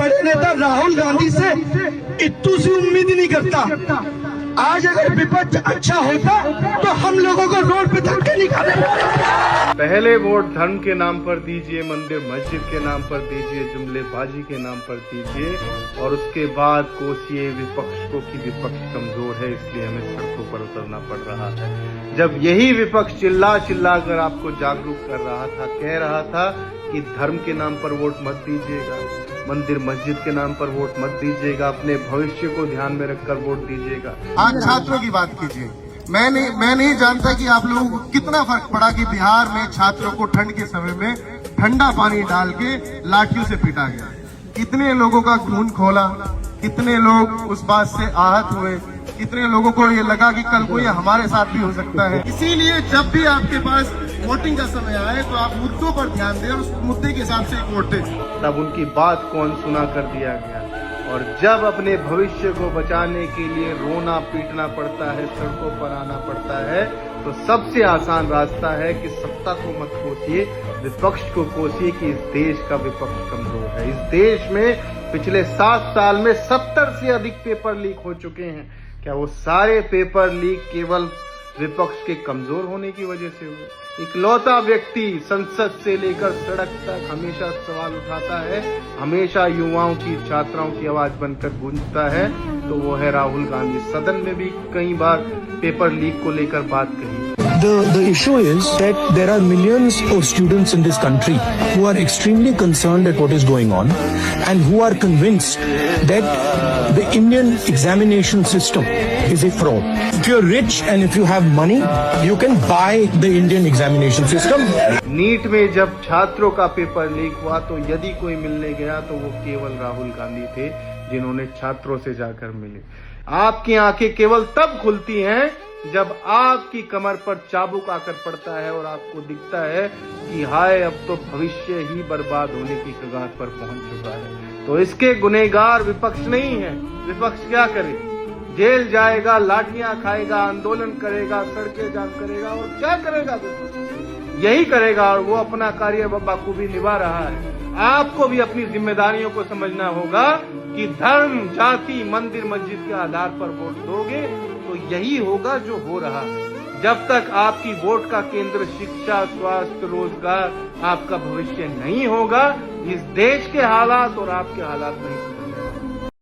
बड़े नेता राहुल गांधी से इतू सी उम्मीद ही नहीं करता। आज अगर विपक्ष अच्छा होता तो हम लोगों को रोड पे धक्के निकाले। पहले वोट धर्म के नाम पर दीजिए, मंदिर मस्जिद के नाम पर दीजिए, जुमलेबाजी के नाम पर दीजिए, और उसके बाद कोसिए विपक्ष को कि विपक्ष कमजोर है इसलिए हमें सड़कों पर उतरना पड़ रहा है। जब यही विपक्ष चिल्ला चिल्ला कर आपको जागरूक कर रहा था, कह रहा था कि धर्म के नाम पर वोट मत दीजिएगा, मंदिर मस्जिद के नाम पर वोट मत दीजिएगा, अपने भविष्य को ध्यान में रखकर वोट दीजिएगा। आज छात्रों की बात कीजिए। मैं नहीं जानता कि आप लोगों को कितना फर्क पड़ा कि बिहार में छात्रों को ठंड के समय में ठंडा पानी डाल के लाठियों से पीटा गया। कितने लोगों का खून खोला, कितने लोग उस बात से आहत हुए, कितने लोगों को ये लगा कि कल को ये हमारे साथ भी हो सकता है। इसीलिए जब भी आपके पास वोटिंग का समय आए तो आप मुद्दों पर ध्यान दें और उस मुद्दे के हिसाब से वोट दें। तब उनकी बात को अनसुना कर दिया गया, और जब अपने भविष्य को बचाने के लिए रोना पीटना पड़ता है, सड़कों पर आना पड़ता है, तो सबसे आसान रास्ता है कि सत्ता को मत कोसिए, विपक्ष को कोसिए कि इस देश का विपक्ष कमजोर है। इस देश में पिछले 7 साल में 70 से अधिक पेपर लीक हो चुके हैं। क्या वो सारे पेपर लीक केवल विपक्ष के कमजोर होने की वजह से हुए? इकलौता व्यक्ति संसद से लेकर सड़क तक हमेशा सवाल उठाता है, हमेशा युवाओं की, छात्राओं की आवाज बनकर गूंजता है, तो वो है राहुल गांधी। सदन में भी कई बार पेपर लीक को लेकर बात कही। The issue is that there are millions of students in this country who are extremely concerned at what is going on and who are convinced that the Indian examination system is a fraud. If you're rich and if you have money, you can buy the Indian examination system. NEET में जब छात्रों का paper leak हुआ तो यदि कोई मिलने गया तो वो केवल राहुल गांधी थे, जिन्होंने छात्रों से जाकर मिले। आपकी आंखें केवल तब खुलती हैं जब आपकी कमर पर चाबुक आकर पड़ता है और आपको दिखता है कि हाय, अब तो भविष्य ही बर्बाद होने की कगार पर पहुंच चुका है। तो इसके गुनहगार विपक्ष नहीं है। विपक्ष क्या करे? जेल जाएगा, लाठियां खाएगा, आंदोलन करेगा, सड़कें जाम करेगा, और क्या करेगा? विपक्ष यही करेगा, और वो अपना कार्य बखूबी निभा रहा है। आपको भी अपनी जिम्मेदारियों को समझना होगा कि धर्म, जाति, मंदिर मस्जिद के आधार पर वोट दोगे तो यही होगा जो हो रहा है। जब तक आपकी वोट का केंद्र शिक्षा, स्वास्थ्य, रोजगार, आपका भविष्य नहीं होगा, इस देश के हालात और आपके हालात नहीं